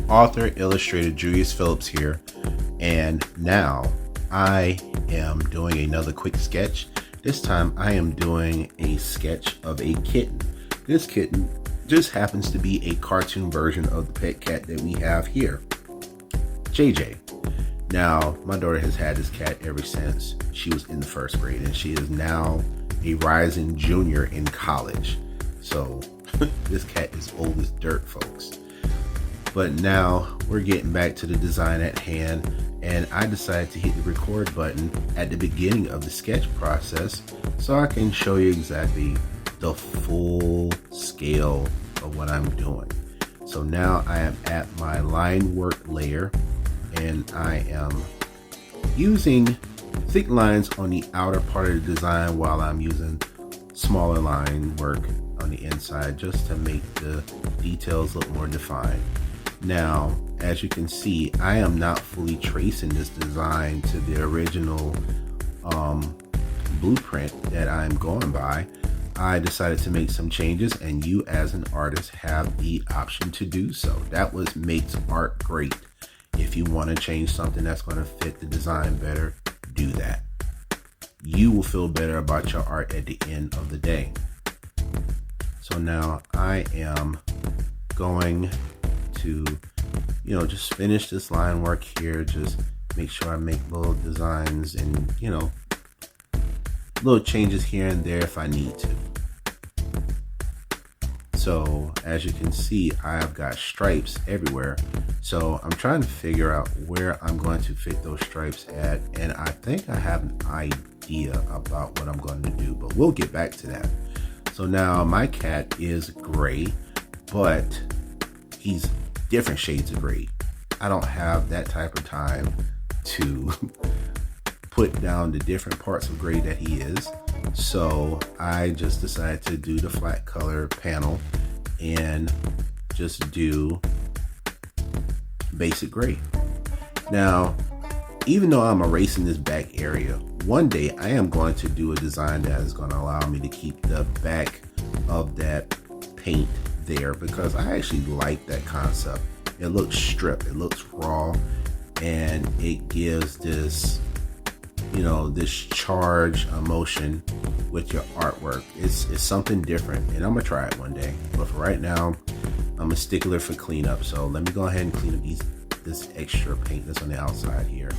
Author, illustrator Julius Phillips here, and now I am doing another quick sketch. This time I am doing a sketch of a kitten. This kitten just happens to be a cartoon version of the pet cat that we have here, JJ. Now, my daughter has had this cat ever since she was in the first grade, and she is now a rising junior in college. So this cat is old as dirt, folks. But now we're getting back to the design at hand, and I decided to hit the record button at the beginning of the sketch process so I can show you exactly the full scale of what I'm doing. So now I am at my line work layer, and I am using thick lines on the outer part of the design while I'm using smaller line work on the inside just to make the details look more defined. Now, as you can see, I am not fully tracing this design to the original blueprint that I'm going by. I decided to make some changes, and you as an artist have the option to do so. That was makes art great. If you want to change something that's going to fit the design better, do that. You will feel better about your art at the end of the day. So now I am going to, just finish this line work here. Just make sure I make little designs and, little changes here and there if I need to. So as you can see, I've got stripes everywhere. So I'm trying to figure out where I'm going to fit those stripes at. And I think I have an idea about what I'm going to do, but we'll get back to that. So now my cat is gray, but he's different shades of gray. I don't have that type of time to put down the different parts of gray that he is. So I just decided to do the flat color panel and just do basic gray. Now, even though I'm erasing this back area, one day I am going to do a design that is going to allow me to keep the back of that paint there, because I actually like that concept. It looks stripped, it looks raw, and it gives this, this charge emotion with your artwork. It's something different, and I'm gonna try it one day. But for right now, I'm a stickler for cleanup. So let me go ahead and clean up this extra paint that's on the outside here.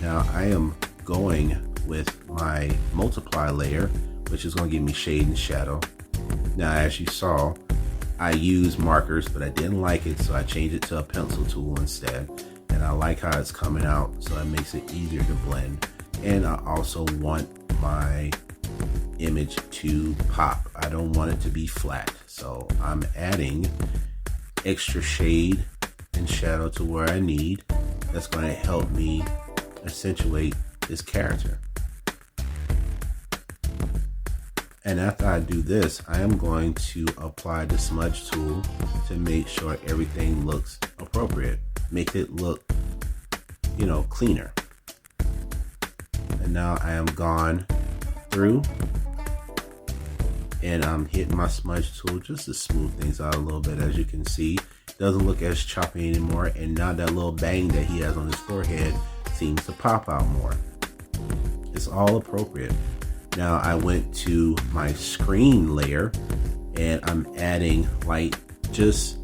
Now I am going with my multiply layer, which is going to give me shade and shadow. Now, as you saw, I used markers, but I didn't like it, so I changed it to a pencil tool instead. And I like how it's coming out, so it makes it easier to blend. And I also want my image to pop. I don't want it to be flat. So I'm adding extra shade and shadow to where I need. That's going to help me accentuate this character. And after I do this, I am going to apply the smudge tool to make sure everything looks appropriate. Make it look, cleaner. And now I am gone through, and I'm hitting my smudge tool just to smooth things out a little bit. As you can see, it doesn't look as choppy anymore, and now that little bang that he has on his forehead seems to pop out more. It's all appropriate. Now I went to my screen layer, and I'm adding just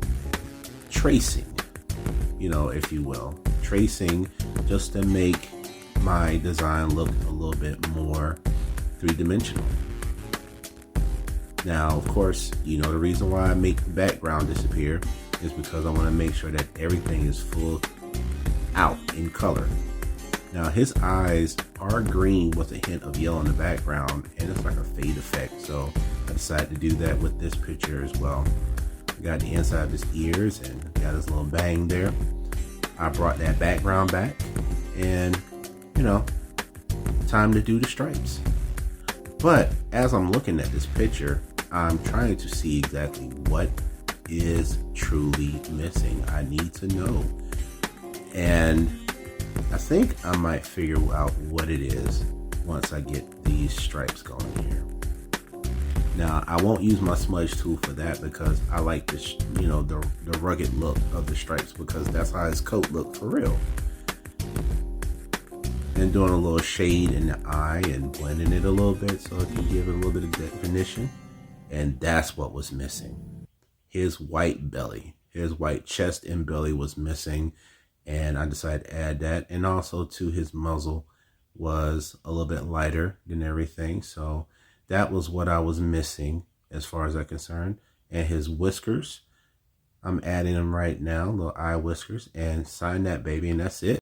tracing, if you will. Tracing just to make my design look a little bit more three-dimensional. Now, of course, the reason why I make the background disappear is because I want to make sure that everything is full out in color. Now, his eyes are green with a hint of yellow in the background, and it's like a fade effect. So I decided to do that with this picture as well. I got the inside of his ears and got his little bang there. I brought that background back, and time to do the stripes. But as I'm looking at this picture, I'm trying to see exactly what is truly missing. I need to know. And I think I might figure out what it is once I get these stripes going here. Now I won't use my smudge tool for that because I like the the rugged look of the stripes, because that's how his coat looked for real. And doing a little shade in the eye and blending it a little bit so it can give it a little bit of definition. And that's what was missing. His white belly, his white chest and belly was missing, and I decided to add that. And also to his muzzle was a little bit lighter than everything, so that was what I was missing as far as I'm concerned. And his whiskers, I'm adding them right now, little eye whiskers, and sign that baby, and that's it.